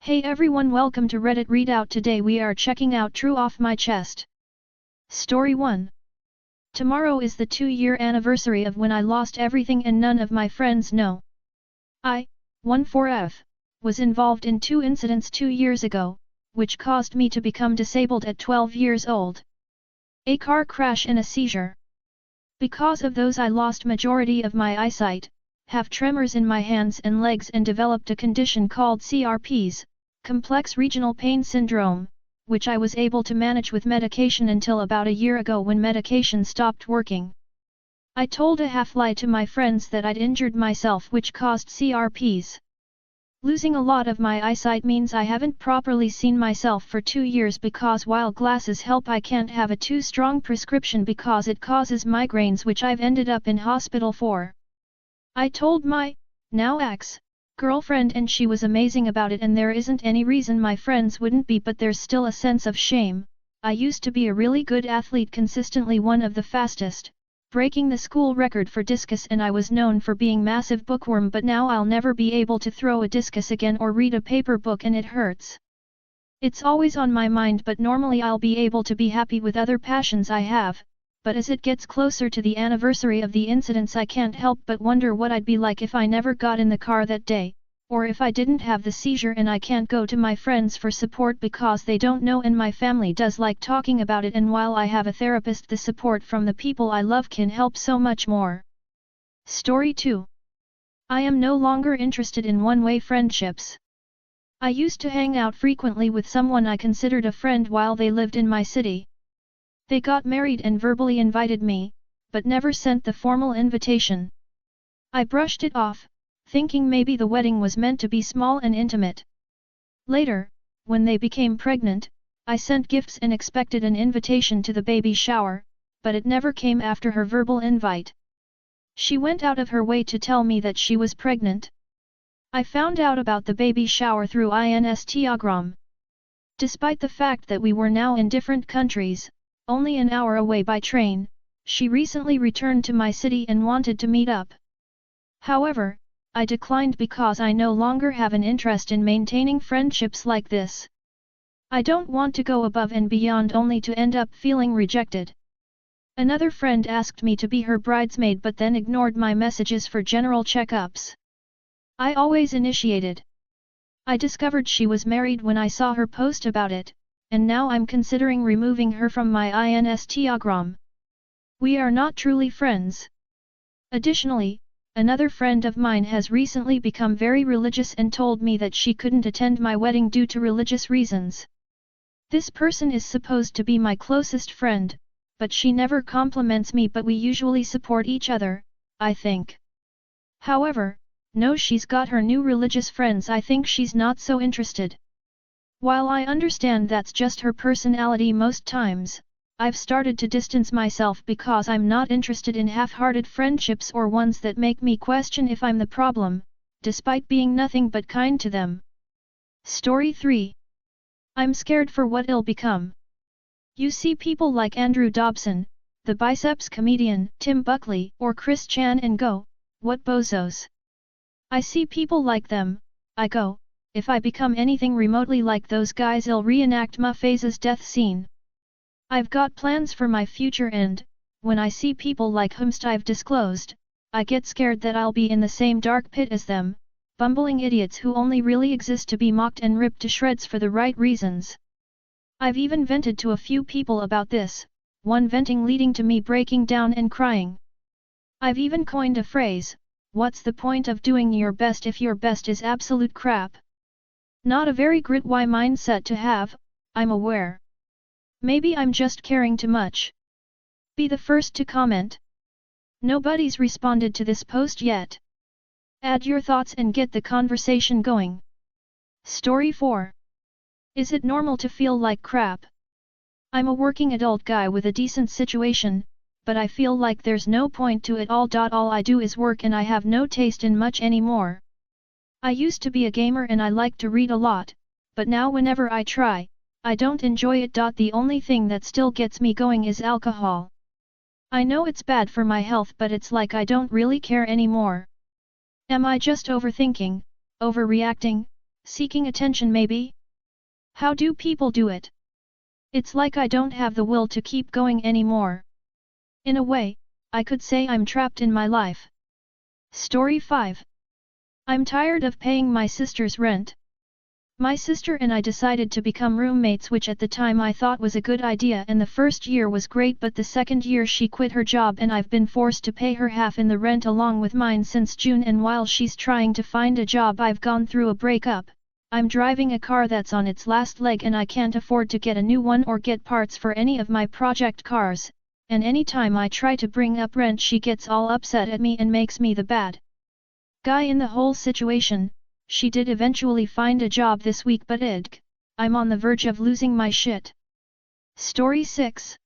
Hey everyone, welcome to Reddit Readout. Today we are checking out True Off My Chest. Story 1. Tomorrow is the 2-year anniversary of when I lost everything and none of my friends know. I, 14F, was involved in 2 incidents 2 years ago, which caused me to become disabled at 12 years old. A car crash and a seizure. Because of those I lost majority of my eyesight, have tremors in my hands and legs and developed a condition called CRPs, Complex Regional Pain Syndrome, which I was able to manage with medication until about a year ago when medication stopped working. I told a half-lie to my friends that I'd injured myself, which caused CRPs. Losing a lot of my eyesight means I haven't properly seen myself for 2 years because while glasses help, I can't have a too strong prescription because it causes migraines, which I've ended up in hospital for. I told my, now ex-girlfriend, and she was amazing about it, and there isn't any reason my friends wouldn't be, but there's still a sense of shame. I used to be a really good athlete, consistently one of the fastest, breaking the school record for discus, and I was known for being massive bookworm, but now I'll never be able to throw a discus again or read a paper book, and it hurts. It's always on my mind, but normally I'll be able to be happy with other passions I have. But as it gets closer to the anniversary of the incidents, I can't help but wonder what I'd be like if I never got in the car that day, or if I didn't have the seizure and I can't go to my friends for support because they don't know, and my family does like talking about it, and while I have a therapist, the support from the people I love can help so much more. Story 2. I am no longer interested in one-way friendships. I used to hang out frequently with someone I considered a friend while they lived in my city. They got married and verbally invited me, but never sent the formal invitation. I brushed it off, thinking maybe the wedding was meant to be small and intimate. Later, when they became pregnant, I sent gifts and expected an invitation to the baby shower, but it never came after her verbal invite. She went out of her way to tell me that she was pregnant. I found out about the baby shower through Instagram. Despite the fact that we were now in different countries, only an hour away by train, she recently returned to my city and wanted to meet up. However, I declined because I no longer have an interest in maintaining friendships like this. I don't want to go above and beyond only to end up feeling rejected. Another friend asked me to be her bridesmaid but then ignored my messages for general checkups. I always initiated. I discovered she was married when I saw her post about it, and now I'm considering removing her from my Instagram. We are not truly friends. Additionally, another friend of mine has recently become very religious and told me that she couldn't attend my wedding due to religious reasons. This person is supposed to be my closest friend, but she never compliments me, but we usually support each other, I think. However, no, she's got her new religious friends. I think she's not so interested. While I understand that's just her personality most times, I've started to distance myself because I'm not interested in half-hearted friendships or ones that make me question if I'm the problem, despite being nothing but kind to them. Story 3. I'm scared for what it'll become. You see people like Andrew Dobson, the biceps comedian, Tim Buckley, or Chris Chan and go, what bozos. I see people like them, I go, if I become anything remotely like those guys, I'll reenact Muffasa's death scene. I've got plans for my future, and when I see people like whomst I've disclosed, I get scared that I'll be in the same dark pit as them, bumbling idiots who only really exist to be mocked and ripped to shreds for the right reasons. I've even vented to a few people about this, one venting leading to me breaking down and crying. I've even coined a phrase, what's the point of doing your best if your best is absolute crap? Not a very grit-y mindset to have, I'm aware. Maybe I'm just caring too much. Be the first to comment. Nobody's responded to this post yet. Add your thoughts and get the conversation going. Story 4. Is it normal to feel like crap? I'm a working adult guy with a decent situation, but I feel like there's no point to it all. All I do is work and I have no taste in much anymore. I used to be a gamer and I like to read a lot, but now whenever I try, I don't enjoy it. The only thing that still gets me going is alcohol. I know it's bad for my health, but it's like I don't really care anymore. Am I just overthinking, overreacting, Seeking attention maybe? How do people do it? It's like I don't have the will to keep going anymore. In a way, I could say I'm trapped in my life. Story 5. I'm tired of paying my sister's rent. My sister and I decided to become roommates, which at the time I thought was a good idea, and the first year was great, but the second year she quit her job and I've been forced to pay her half in the rent along with mine since June, and while she's trying to find a job I've gone through a breakup. I'm driving a car that's on its last leg and I can't afford to get a new one or get parts for any of my project cars, and anytime I try to bring up rent she gets all upset at me and makes me the bad guy in the whole situation. She did eventually find a job this week, but I'm on the verge of losing my shit. Story 6.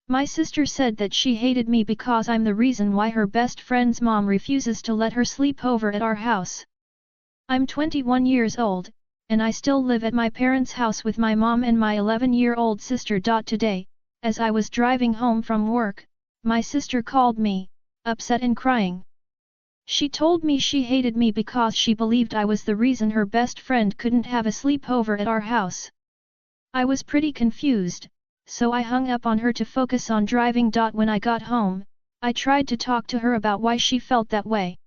My sister said that she hated me because I'm the reason why her best friend's mom refuses to let her sleep over at our house. I'm 21 years old, and I still live at my parents' house with my mom and my 11-year-old sister. Today, as I was driving home from work, my sister called me, upset and crying. She told me she hated me because she believed I was the reason her best friend couldn't have a sleepover at our house. I was pretty confused, so I hung up on her to focus on driving. When I got home, I tried to talk to her about why she felt that way.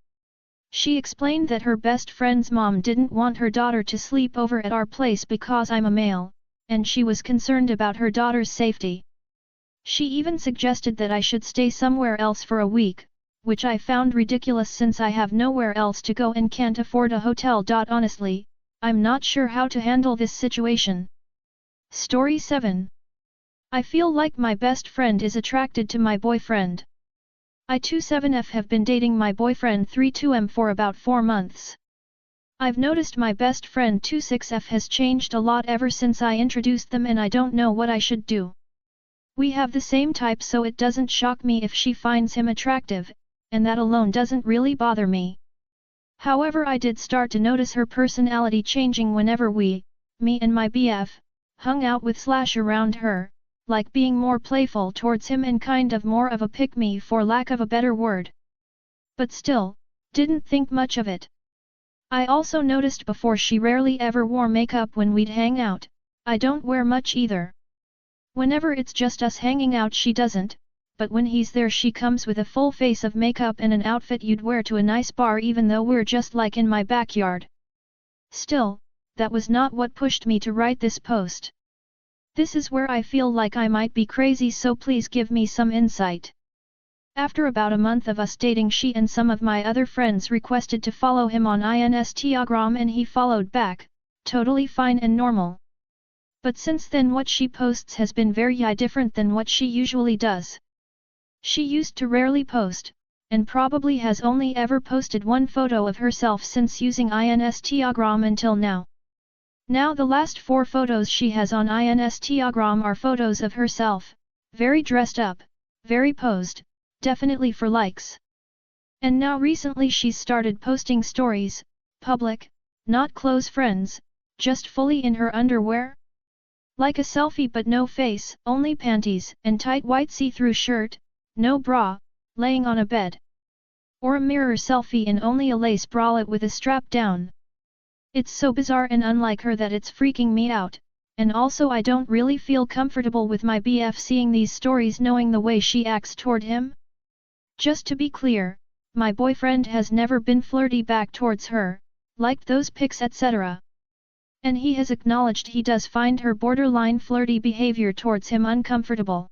She explained that her best friend's mom didn't want her daughter to sleep over at our place because I'm a male, and she was concerned about her daughter's safety. She even suggested that I should stay somewhere else for a week, which I found ridiculous since I have nowhere else to go and can't afford a hotel. Honestly, I'm not sure how to handle this situation. Story 7. I feel like my best friend is attracted to my boyfriend. I 27F have been dating my boyfriend 32M for about 4 months. I've noticed my best friend 26F has changed a lot ever since I introduced them, and I don't know what I should do. We have the same type, so it doesn't shock me if she finds him attractive, and that alone doesn't really bother me. However, I did start to notice her personality changing whenever me and my BF, hung out with / around her, like being more playful towards him and kind of more of a pick-me for lack of a better word. But still, didn't think much of it. I also noticed before she rarely ever wore makeup when we'd hang out. I don't wear much either. Whenever it's just us hanging out she doesn't, but when he's there she comes with a full face of makeup and an outfit you'd wear to a nice bar, even though we're just like in my backyard. Still, that was not what pushed me to write this post. This is where I feel like I might be crazy, so please give me some insight. After about a month of us dating, she and some of my other friends requested to follow him on Instagram and he followed back, totally fine and normal. But since then what she posts has been very different than what she usually does. She used to rarely post, and probably has only ever posted one photo of herself since using Instagram until now. Now the last 4 photos she has on Instagram are photos of herself, very dressed up, very posed, definitely for likes. And now recently she's started posting stories, public, not close friends, just fully in her underwear. Like a selfie but no face, only panties and tight white see-through shirt, no bra, laying on a bed. Or a mirror selfie in only a lace bralette with a strap down. It's so bizarre and unlike her that it's freaking me out, and also I don't really feel comfortable with my BF seeing these stories knowing the way she acts toward him. Just to be clear, my boyfriend has never been flirty back towards her, liked those pics etc. And he has acknowledged he does find her borderline flirty behavior towards him uncomfortable.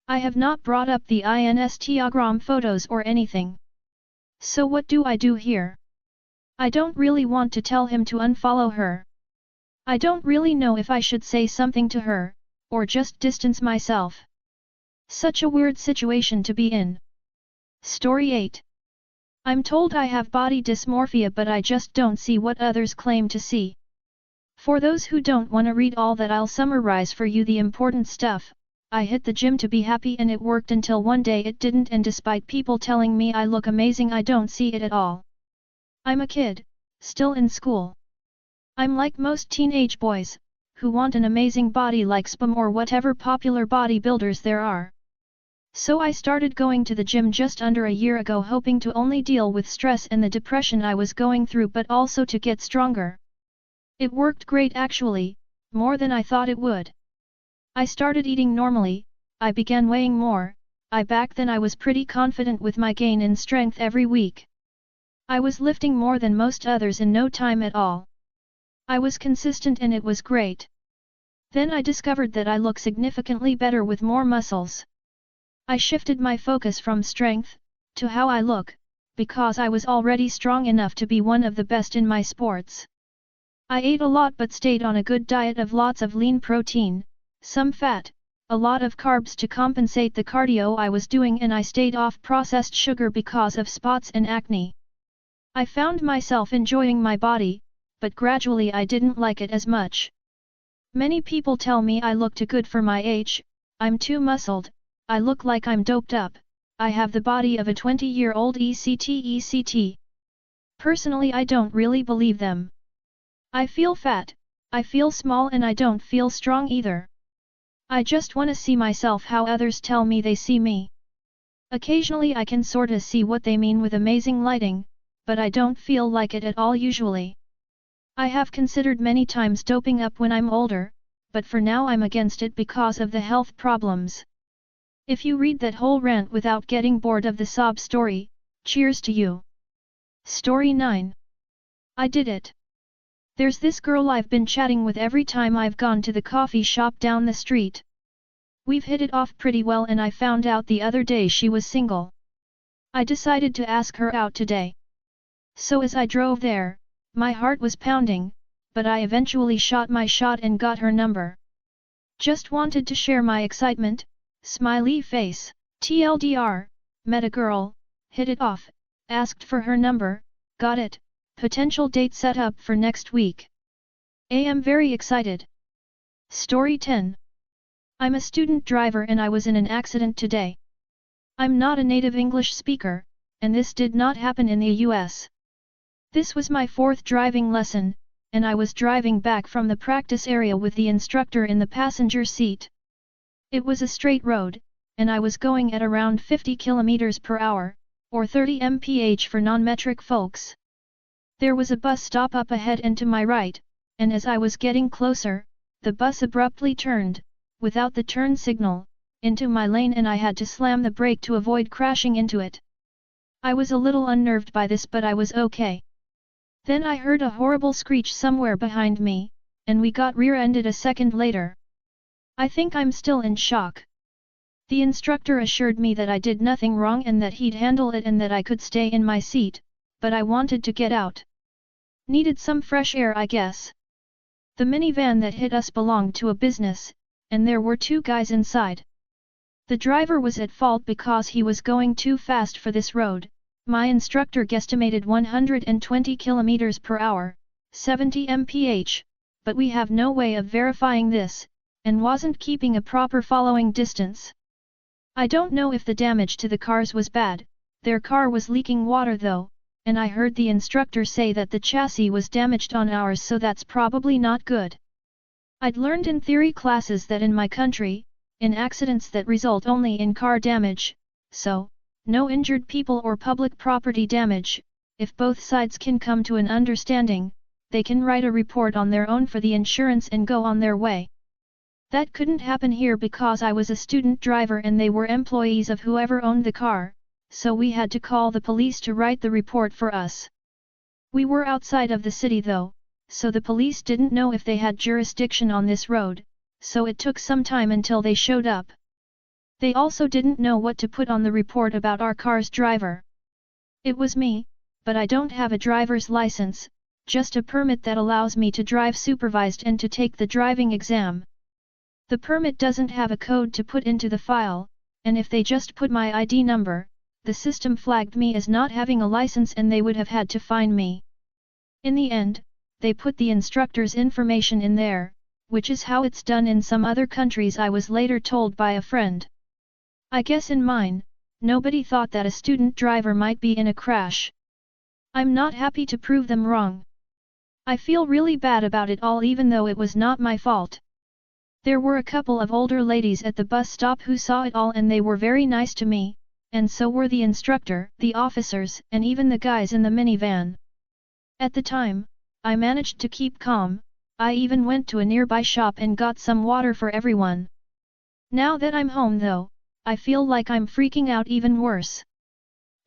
I have not brought up the Instagram photos or anything. So what do I do here? I don't really want to tell him to unfollow her. I don't really know if I should say something to her, or just distance myself. Such a weird situation to be in. Story 8. I'm told I have body dysmorphia, but I just don't see what others claim to see. For those who don't want to read all that, I'll summarize for you the important stuff. I hit the gym to be happy and it worked until one day it didn't, and despite people telling me I look amazing I don't see it at all. I'm a kid, still in school. I'm like most teenage boys, who want an amazing body like Spam or whatever popular bodybuilders there are. So I started going to the gym just under a year ago, hoping to only deal with stress and the depression I was going through, but also to get stronger. It worked great actually, more than I thought it would. I started eating normally, I began weighing more, back then I was pretty confident with my gain in strength every week. I was lifting more than most others in no time at all. I was consistent and it was great. Then I discovered that I look significantly better with more muscles. I shifted my focus from strength to how I look, because I was already strong enough to be one of the best in my sports. I ate a lot but stayed on a good diet of lots of lean protein, some fat, a lot of carbs to compensate the cardio I was doing, and I stayed off processed sugar because of spots and acne. I found myself enjoying my body, but gradually I didn't like it as much. Many people tell me I look too good for my age, I'm too muscled, I look like I'm doped up, I have the body of a 20-year-old etc. Personally I don't really believe them. I feel fat, I feel small, and I don't feel strong either. I just wanna see myself how others tell me they see me. Occasionally I can sorta see what they mean with amazing lighting, but I don't feel like it at all usually. I have considered many times doping up when I'm older, but for now I'm against it because of the health problems. If you read that whole rant without getting bored of the sob story, cheers to you. Story 9. I did it. There's this girl I've been chatting with every time I've gone to the coffee shop down the street. We've hit it off pretty well, and I found out the other day she was single. I decided to ask her out today. So as I drove there, my heart was pounding, but I eventually shot my shot and got her number. Just wanted to share my excitement, smiley face. TLDR, met a girl, hit it off, asked for her number, got it, potential date set up for next week. I'm very excited. Story 10. I'm a student driver and I was in an accident today. I'm not a native English speaker, and this did not happen in the US. This was my 4th driving lesson, and I was driving back from the practice area with the instructor in the passenger seat. It was a straight road, and I was going at around 50 km per hour, or 30 mph for non-metric folks. There was a bus stop up ahead and to my right, and as I was getting closer, the bus abruptly turned, without the turn signal, into my lane, and I had to slam the brake to avoid crashing into it. I was a little unnerved by this, but I was okay. Then I heard a horrible screech somewhere behind me, and we got rear-ended a second later. I think I'm still in shock. The instructor assured me that I did nothing wrong and that he'd handle it and that I could stay in my seat, but I wanted to get out. Needed some fresh air, I guess. The minivan that hit us belonged to a business, and there were 2 guys inside. The driver was at fault because he was going too fast for this road. My instructor guesstimated 120 km per hour, 70 mph, but we have no way of verifying this, and wasn't keeping a proper following distance. I don't know if the damage to the cars was bad, their car was leaking water though, and I heard the instructor say that the chassis was damaged on ours, so that's probably not good. I'd learned in theory classes that in my country, in accidents that result only in car damage, so, no injured people or public property damage, if both sides can come to an understanding, they can write a report on their own for the insurance and go on their way. That couldn't happen here because I was a student driver and they were employees of whoever owned the car, so we had to call the police to write the report for us. We were outside of the city though, so the police didn't know if they had jurisdiction on this road, so it took some time until they showed up. They also didn't know what to put on the report about our car's driver. It was me, but I don't have a driver's license, just a permit that allows me to drive supervised and to take the driving exam. The permit doesn't have a code to put into the file, and if they just put my ID number, the system flagged me as not having a license and they would have had to fine me. In the end, they put the instructor's information in there, which is how it's done in some other countries, I was later told by a friend. I guess in mine, nobody thought that a student driver might be in a crash. I'm not happy to prove them wrong. I feel really bad about it all even though it was not my fault. There were a couple of older ladies at the bus stop who saw it all and they were very nice to me, and so were the instructor, the officers, and even the guys in the minivan. At the time, I managed to keep calm, I even went to a nearby shop and got some water for everyone. Now that I'm home though, I feel like I'm freaking out even worse.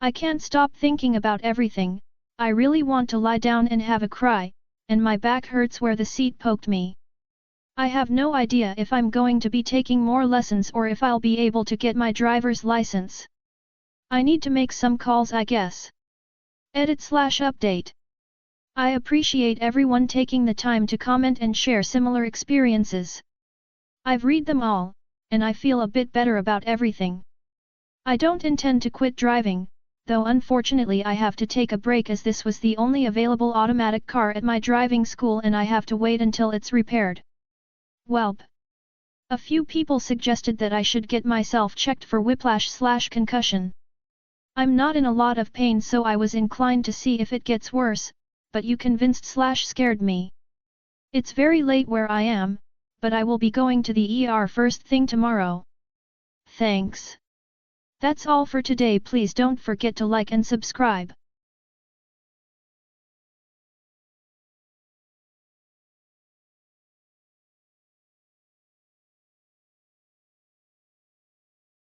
I can't stop thinking about everything, I really want to lie down and have a cry, and my back hurts where the seat poked me. I have no idea if I'm going to be taking more lessons or if I'll be able to get my driver's license. I need to make some calls I guess. Edit/update. I appreciate everyone taking the time to comment and share similar experiences. I've read them all, and I feel a bit better about everything. I don't intend to quit driving, though unfortunately I have to take a break as this was the only available automatic car at my driving school and I have to wait until it's repaired. Welp. A few people suggested that I should get myself checked for whiplash/concussion. I'm not in a lot of pain so I was inclined to see if it gets worse, but you convinced/scared me. It's very late where I am, but I will be going to the ER first thing tomorrow. Thanks. That's all for today. Please don't forget to like and subscribe.